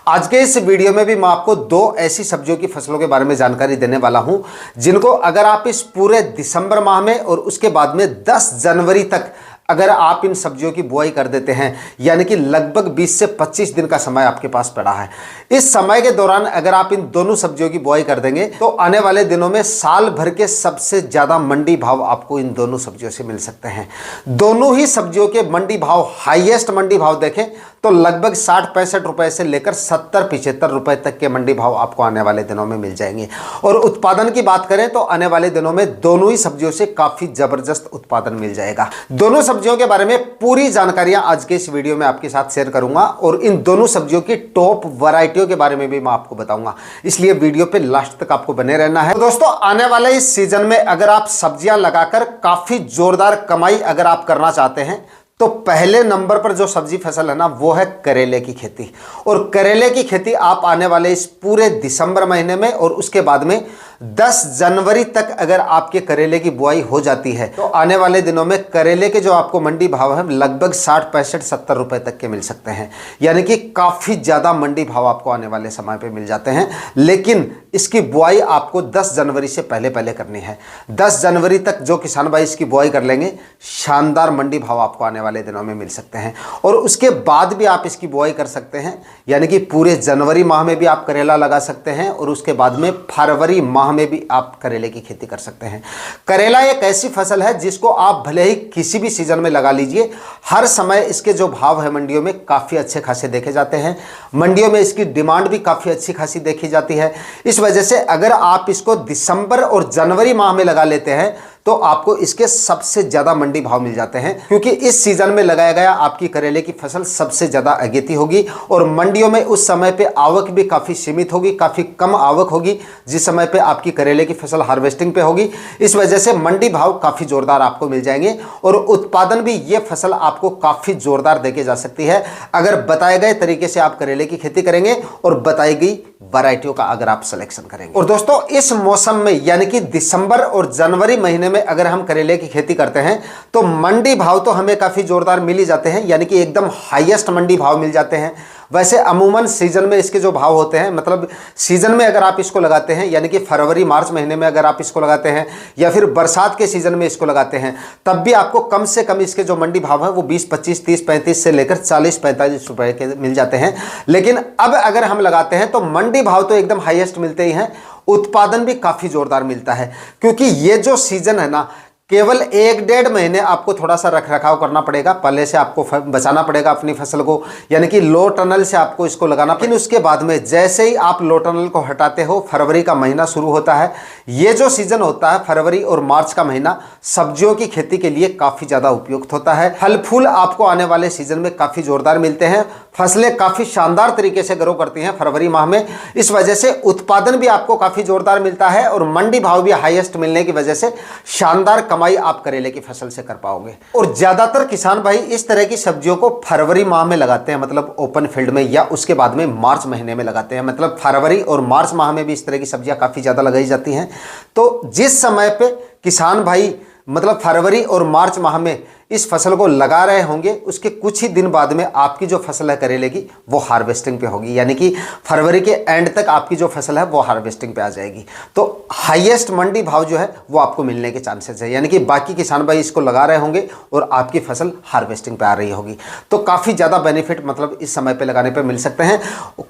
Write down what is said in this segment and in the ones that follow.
आज के इस वीडियो में भी मैं आपको दो ऐसी सब्जियों की फसलों के बारे में जानकारी देने वाला हूं जिनको अगर आप इस पूरे दिसंबर माह में और उसके बाद में 10 जनवरी तक अगर आप इन सब्जियों की बुआई कर देते हैं, यानी कि लगभग 20 से 25 दिन का समय आपके पास पड़ा है। इस समय के दौरान अगर आप इन दोनों सब्जियों की बुआई कर देंगे तो आने वाले दिनों में साल भर के सबसे ज्यादा मंडी भाव आपको इन दोनों सब्जियों से मिल सकते हैं। दोनों ही सब्जियों के मंडी भाव, हाईएस्ट मंडी भाव देखें तो लगभग 60-65 रुपए से लेकर 70-75 रुपए तक के मंडी भाव आपको आने वाले दिनों में मिल जाएंगे। और उत्पादन की बात करें तो आने वाले दिनों में दोनों ही सब्जियों से काफी जबरदस्त उत्पादन मिल जाएगा। दोनों सब्जियों के बारे में पूरी जानकारियां आज के इस वीडियो में आपके साथ शेयर करूंगा और इन दोनों सब्जियों की टॉप वैरायटियों के बारे में भी मैं आपको बताऊंगा, इसलिए वीडियो पे लास्ट तक आपको बने रहना है। तो दोस्तों, आने वाले इस सीजन में अगर आप सब्जियां लगाकर काफी जोरदार कमाई अगर आप करना चाहते हैं तो पहले नंबर पर जो सब्जी फसल है ना, वो है करेले की खेती। और करेले की खेती आप आने वाले इस पूरे दिसंबर महीने में और उसके बाद में 10 जनवरी तक अगर आपके करेले की बुआई हो जाती है तो आने वाले दिनों में करेले के जो आपको मंडी भाव है लगभग 60-65-70 रुपए तक के मिल सकते हैं, यानी कि काफी ज्यादा मंडी भाव आपको आने वाले समय पे मिल जाते हैं। लेकिन इसकी बुआई आपको 10 जनवरी से पहले पहले करनी है। 10 जनवरी तक जो किसान भाई इसकी बुआई कर लेंगे, शानदार मंडी भाव आपको आने वाले दिनों में मिल सकते हैं। और उसके बाद भी आप इसकी बुआई कर सकते हैं, यानी कि पूरे जनवरी माह में भी आप करेला लगा सकते हैं और उसके बाद में फरवरी माह में भी आप करेले की खेती कर सकते हैं। करेला एक ऐसी फसल है जिसको आप भले ही किसी भी सीजन में लगा लीजिए, हर समय इसके जो भाव है मंडियों में काफी अच्छे खासे देखे जाते हैं। मंडियों में इसकी डिमांड भी काफी अच्छी खासी देखी जाती है। इस वजह से अगर आप इसको दिसंबर और जनवरी माह में लगा लेते हैं तो आपको इसके सबसे ज्यादा मंडी भाव मिल जाते हैं, क्योंकि इस सीजन में लगाया गया आपकी करेले की फसल सबसे ज्यादा अगेती होगी और मंडियों में उस समय पे आवक भी काफी सीमित होगी, काफी कम आवक होगी जिस समय पे आपकी करेले की फसल हार्वेस्टिंग पे होगी। इस वजह से मंडी भाव काफी जोरदार आपको मिल जाएंगे और उत्पादन भी ये फसल आपको काफी जोरदार देके जा सकती है अगर बताए गए तरीके से आप करेले की खेती करेंगे और बताई गई वैरायटियों का अगर आप सिलेक्शन करेंगे। और दोस्तों, इस मौसम में यानी कि दिसंबर और जनवरी महीने में अगर हम करेले की खेती करते हैं तो मंडी भाव तो हमें काफी जोरदार मिल ही जाते हैं, यानी कि एकदम हाईएस्ट मंडी भाव मिल जाते हैं। वैसे अमूमन सीजन में इसके जो भाव होते हैं, मतलब सीजन में अगर आप इसको लगाते हैं यानी कि फरवरी मार्च महीने में अगर आप इसको लगाते हैं या फिर बरसात के सीजन में इसको लगाते हैं, तब भी आपको कम से कम इसके जो मंडी भाव है वो 20, 25, 30, 35 से लेकर 40-45 रुपए के मिल जाते हैं। लेकिन अब अगर हम लगाते हैं तो मंडी भाव तो एकदम हाईएस्ट मिलते ही हैं, उत्पादन भी काफी जोरदार मिलता है, क्योंकि ये जो सीजन है ना, केवल 1-1.5 महीने आपको थोड़ा सा रख रखाव करना पड़ेगा, पहले से आपको बचाना पड़ेगा अपनी फसल को, यानी कि लो टनल से आपको इसको लगाना। लेकिन उसके बाद में जैसे ही आप लो टनल को हटाते हो, फरवरी का महीना शुरू होता है। ये जो सीजन होता है फरवरी और मार्च का महीना सब्जियों की खेती के लिए काफी ज्यादा उपयुक्त होता है। फल फूल आपको आने वाले सीजन में काफी जोरदार मिलते हैं, फसलें काफी शानदार तरीके से ग्रो करती हैं फरवरी माह में। इस वजह से उत्पादन भी आपको काफी जोरदार मिलता है और मंडी भाव भी हाईएस्ट मिलने की वजह से शानदार कमाई आप करेले की फसल से कर पाओगे। और ज्यादातर किसान भाई इस तरह की सब्जियों को फरवरी माह में लगाते हैं, मतलब ओपन फील्ड में, या उसके बाद में मार्च महीने में लगाते हैं। मतलब फरवरी और मार्च माह में भी इस तरह की सब्जियां काफी ज्यादा लगाई जाती हैं। तो जिस समय पे किसान भाई मतलब फरवरी और मार्च माह में इस फसल को लगा रहे होंगे, उसके कुछ ही दिन बाद में आपकी जो फसल है करेले की वो हार्वेस्टिंग पे होगी, यानी कि फरवरी के एंड तक आपकी जो फसल है वो हार्वेस्टिंग पे आ जाएगी। तो हाईएस्ट मंडी भाव जो है वो आपको मिलने के चांसेस है, यानी कि बाकी किसान भाई इसको लगा रहे होंगे और आपकी फसल हार्वेस्टिंग पे आ रही होगी। तो काफ़ी ज़्यादा बेनिफिट मतलब इस समय पर लगाने पर मिल सकते हैं।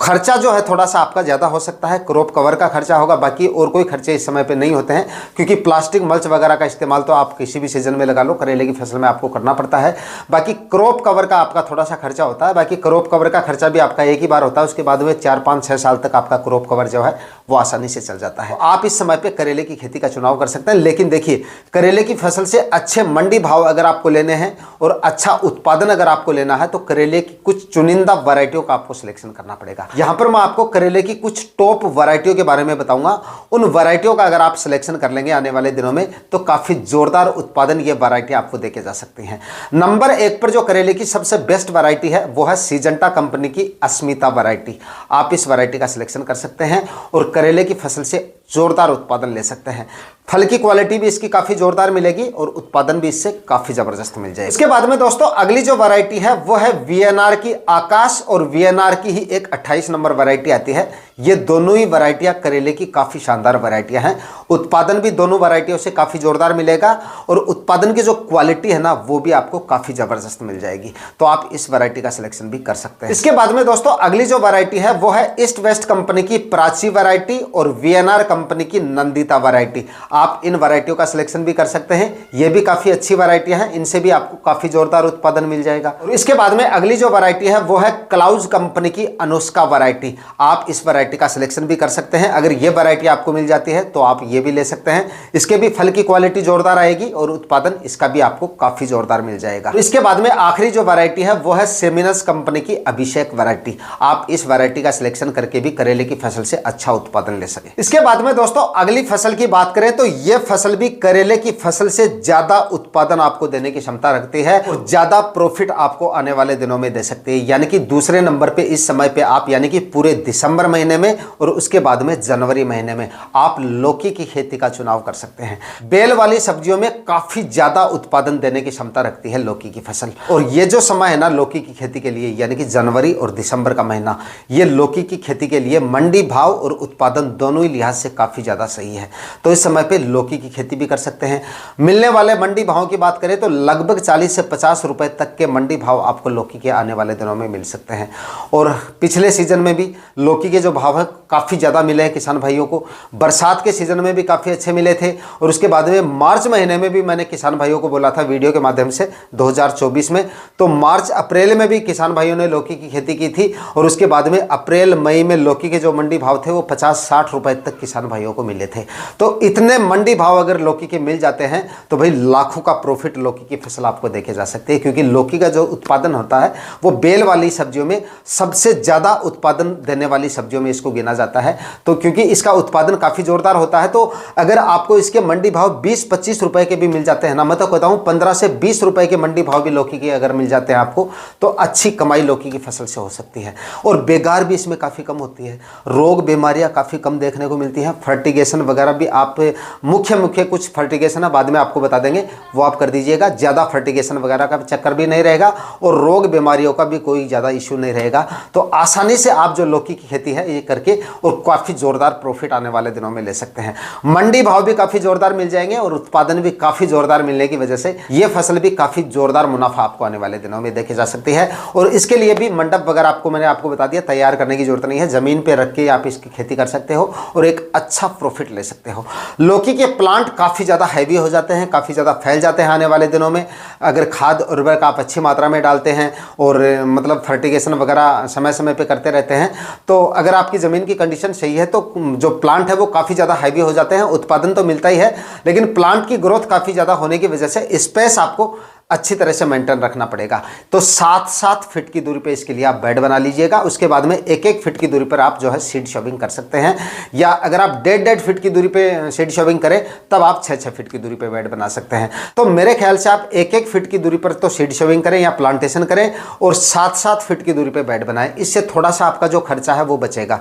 खर्चा जो है थोड़ा सा आपका ज़्यादा हो सकता है, क्रॉप कवर का खर्चा होगा, बाकी और कोई खर्चे इस समय पर नहीं होते हैं, क्योंकि प्लास्टिक मल्च वगैरह का इस्तेमाल तो आप किसी भी सीजन में लगा लो, करेले की फसल में आपको करना पड़ता है। बाकी क्रॉप कवर का आपका थोड़ा सा खर्चा होता है, बाकी क्रॉप कवर का खर्चा भी आपका एक ही बार होता है, उसके बाद में 4, 5, 6 साल तक आपका क्रॉप कवर जो है वो आसानी से चल जाता है। आप इस समय पे करेले की खेती का चुनाव कर सकते हैं। लेकिन देखिए, करेले की फसल से अच्छे मंडी भाव अगर आपको लेने हैं और अच्छा उत्पादन अगर आपको लेना है तो करेले की कुछ चुनिंदा वैरायटियों का आपको सिलेक्शन करना पड़ेगा। यहां पर मैं आपको करेले की कुछ टॉप वैरायटियों के बारे में बताऊंगा। उन वैरायटियों का अगर आप सिलेक्शन कर लेंगे आने वाले दिनों में तो काफी जोरदार उत्पादन ये वैरायटी आपको देके जा सकती हैं। नंबर 1 पर जो करेले की सबसे बेस्ट वैरायटी है वो है सिजेंटा कंपनी की अस्मिता वैरायटी। आप इस वैरायटी का सिलेक्शन कर सकते हैं और करेले की फसल से जोरदार उत्पादन ले सकते हैं। फल की क्वालिटी भी इसकी काफ़ी जोरदार मिलेगी और उत्पादन भी इससे काफ़ी ज़बरदस्त मिल जाएगा। इसके बाद में दोस्तों अगली जो वैरायटी है वो है वीएनआर की आकाश, और वीएनआर की ही एक 28 नंबर वैरायटी आती है। ये दोनों ही वैरायटियां करेले की काफ़ी शानदार वैरायटियां हैं। उत्पादन भी दोनों वैरायटियों से काफ़ी जोरदार मिलेगा और उत्पादन की जो क्वालिटी है ना वो भी आपको काफ़ी ज़बरदस्त मिल जाएगी। तो आप इस वैरायटी का सिलेक्शन भी कर सकते हैं। इसके बाद में दोस्तों अगली जो वैरायटी है वो है ईस्ट वेस्ट कंपनी की प्राची वैरायटी और वीएनआर कंपनी की नंदिता वैरायटी। आप इन वैरायटियों का सिलेक्शन भी कर सकते हैं। ये भी काफ़ी अच्छी वैरायटियां हैं, इनसे भी आपको काफ़ी जोरदार उत्पादन मिल जाएगा। और इसके बाद में अगली जो वैरायटी है वो है क्लाउज कंपनी की अनुष्का वैरायटी। आप इस वैरायटी का सिलेक्शन भी कर सकते हैं। अगर ये वैरायटी आपको मिल जाती है तो आप ये भी ले सकते हैं। इसके भी फल की क्वालिटी जोरदार आएगी और उत्पादन इसका भी आपको काफ़ी जोरदार मिल जाएगा। इसके बाद में आखिरी जो वैरायटी है वो है सेमिनस कंपनी की अभिषेक वैरायटी। आप इस वैरायटी का सिलेक्शन करके भी करेले की फसल से अच्छा उत्पादन ले सके। इसके बाद में दोस्तों अगली फसल की बात करें तो यह फसल भी करेले की फसल से ज्यादा उत्पादन आपको देने की क्षमता रखती है और ज्यादा प्रॉफिट आपको आने वाले दिनों में दे सकती है। यानी कि दूसरे नंबर पे इस समय पे आप यानी कि पूरे दिसंबर महीने में और उसके बाद में जनवरी महीने में आप लौकी की खेती का चुनाव कर सकते हैं। बेल वाली सब्जियों में काफी ज्यादा उत्पादन देने की क्षमता रखती है लौकी की फसल। और ये जो समय है ना लौकी की खेती के लिए यानी कि जनवरी और दिसंबर का महीना, ये लौकी की खेती के लिए मंडी भाव और उत्पादन दोनों ही लिहाज से काफी ज्यादा सही है। तो इस समय पे लौकी की खेती भी कर सकते हैं। मिलने वाले मंडी भाव की बात करें तो लगभग 40 से 50 रुपए तक के मंडी भाव आपको लौकी के आने वाले दिनों में मिल सकते हैं। और पिछले सीजन में भी लौकी के जो भाव है काफ़ी ज़्यादा मिले हैं किसान भाइयों को। बरसात के सीजन में भी काफ़ी अच्छे मिले थे और उसके बाद में मार्च महीने में भी मैंने किसान भाइयों को बोला था वीडियो के माध्यम से 2024 में, तो मार्च अप्रैल में भी किसान भाइयों ने लौकी की खेती की थी और उसके बाद में अप्रैल मई में लौकी के जो मंडी भाव थे वो 50-60 रुपए तक किसान भाइयों को मिले थे। तो इतने मंडी भाव अगर लौकी के मिल जाते हैं तो भाई लाखों का प्रॉफिट लौकी की फसल आपको देखे जा सकते हैं, क्योंकि लौकी का जो उत्पादन होता है वो बेल वाली सब्जियों में सबसे ज़्यादा उत्पादन देने वाली सब्जियों में इसको गिना जाता है। तो क्योंकि इसका उत्पादन काफ़ी जोरदार होता है, तो अगर आपको इसके मंडी भाव 20-25 रुपए के भी मिल जाते हैं ना, मैं तो कहता हूँ 15 से 20 रुपए के मंडी भाव भी लौकी के अगर मिल जाते हैं आपको, तो अच्छी कमाई लौकी की फसल से हो सकती है। और बेगार भी इसमें काफ़ी कम होती है, रोग बीमारियाँ काफ़ी कम देखने को मिलती हैं। फर्टिगेशन वगैरह भी आप मुख्य कुछ फर्टिगेशन है बाद में आपको बता देंगे, वो आप कर दीजिएगा। ज़्यादा फर्टिगेशन वगैरह का चक्कर भी नहीं रहेगा और रोग बीमारियों का भी कोई ज़्यादा इशू नहीं रहेगा। तो आसानी से आप जो लौकी की खेती है ये करके और काफ़ी ज़ोरदार प्रॉफिट आने वाले दिनों में ले सकते हैं। मंडी भाव भी काफ़ी ज़ोरदार मिल जाएंगे और उत्पादन भी काफ़ी ज़ोरदार मिलने की वजह से ये फसल भी काफ़ी ज़ोरदार मुनाफा आपको आने वाले दिनों में देखी जा सकती है। और इसके लिए भी मंडप वगैरह मैंने आपको बता दिया, तैयार करने की जरूरत नहीं है, ज़मीन पर रख के आप इसकी खेती कर सकते हो और एक अच्छा प्रॉफिट ले सकते हो। लौकी के प्लांट काफ़ी ज़्यादा हैवी हो जाते हैं, काफ़ी ज़्यादा फैल जाते हैं आने वाले दिनों में। अगर खाद उर्वरक आप अच्छी मात्रा में डालते हैं और मतलब फर्टिगेशन वगैरह समय समय पे करते रहते हैं, तो अगर आपकी ज़मीन की कंडीशन सही है तो जो प्लांट है वो काफ़ी ज़्यादा हैवी हो जाते हैं। उत्पादन तो मिलता ही है, लेकिन प्लांट की ग्रोथ काफ़ी ज़्यादा होने की वजह से स्पेस आपको अच्छी तरह से मेंटेन रखना पड़ेगा। तो 7-7 फीट की दूरी पे इसके लिए आप बेड बना लीजिएगा। उसके बाद में 1-1 फीट की दूरी पर आप जो है सीड शॉविंग कर सकते हैं, या अगर आप 1.5 फीट की दूरी पे सीड शॉविंग करें तब आप 6-6 फीट की दूरी पे बेड बना सकते हैं। तो मेरे ख्याल से आप 1-1 फीट की दूरी पर तो सीड शॉविंग करें या प्लांटेशन करें और 7-7 फीट की दूरी पर बेड बनाएं। इससे थोड़ा सा आपका जो खर्चा है वो बचेगा।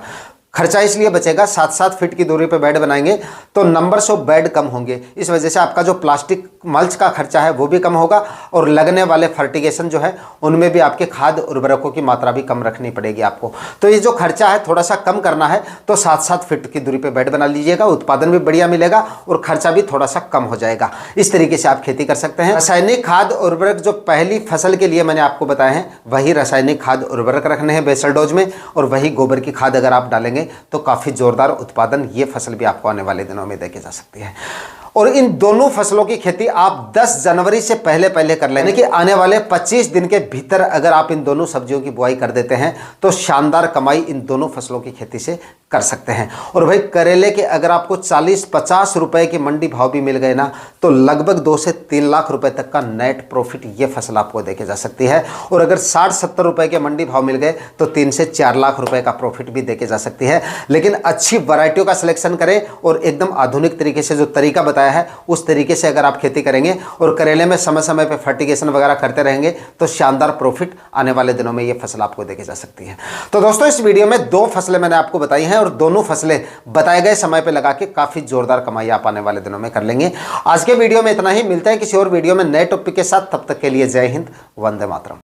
खर्चा इसलिए बचेगा, 7-7 फीट की दूरी पे बेड बनाएंगे तो नंबर्स ऑफ बेड कम होंगे, इस वजह से आपका जो प्लास्टिक मल्च का खर्चा है वो भी कम होगा और लगने वाले फर्टिगेशन जो है उनमें भी आपके खाद उर्वरकों की मात्रा भी कम रखनी पड़ेगी आपको। तो ये जो खर्चा है थोड़ा सा कम करना है तो 7-7 फीट की दूरी पे बेड बना लीजिएगा, उत्पादन भी बढ़िया मिलेगा और खर्चा भी थोड़ा सा कम हो जाएगा। इस तरीके से आप खेती कर सकते हैं। रासायनिक खाद उर्वरक जो पहली फसल के लिए मैंने आपको बताए हैं वही रासायनिक खाद उर्वरक रखने हैं बेसल डोज में, और वही गोबर की खाद अगर आप डालेंगे तो काफ़ी जोरदार उत्पादन ये फसल भी आपको आने वाले दिनों में देखे जा सकती है। और इन दोनों फसलों की खेती आप 10 जनवरी से पहले कर लें, यानी कि आने वाले 25 दिन के भीतर अगर आप इन दोनों सब्जियों की बुआई कर देते हैं तो शानदार कमाई इन दोनों फसलों की खेती से कर सकते हैं। और भाई करेले के अगर आपको 40-50 रुपए के मंडी भाव भी मिल गए ना तो लगभग 2 से 3 लाख रुपए तक का नेट प्रॉफिट ये फसल आपको देके जा सकती है। और अगर 60-70 रुपए के मंडी भाव मिल गए तो 3 से 4 लाख रुपए का प्रॉफिट भी देके जा सकती है। लेकिन अच्छी वैरायटियों का सिलेक्शन करें और एकदम आधुनिक तरीके से जो तरीका बताया है उस तरीके से अगर आप खेती करेंगे और करेले में समय समय पे फर्टिगेशन वगैरह करते रहेंगे तो शानदार प्रॉफिट आने वाले दिनों में ये फसल आपको देके जा सकती है। तो दोस्तों इस वीडियो में 2 फसलें मैंने आपको बताई हैं और दोनों फसलें बताए गए समय पे लगा के काफ़ी जोरदार कमाई आप आने वाले दिनों में कर लेंगे। आज के वीडियो में इतना ही, मिलते हैं किसी और वीडियो में नए टॉपिक के साथ। तब तक के लिए जय हिंद, वंदे मातरम।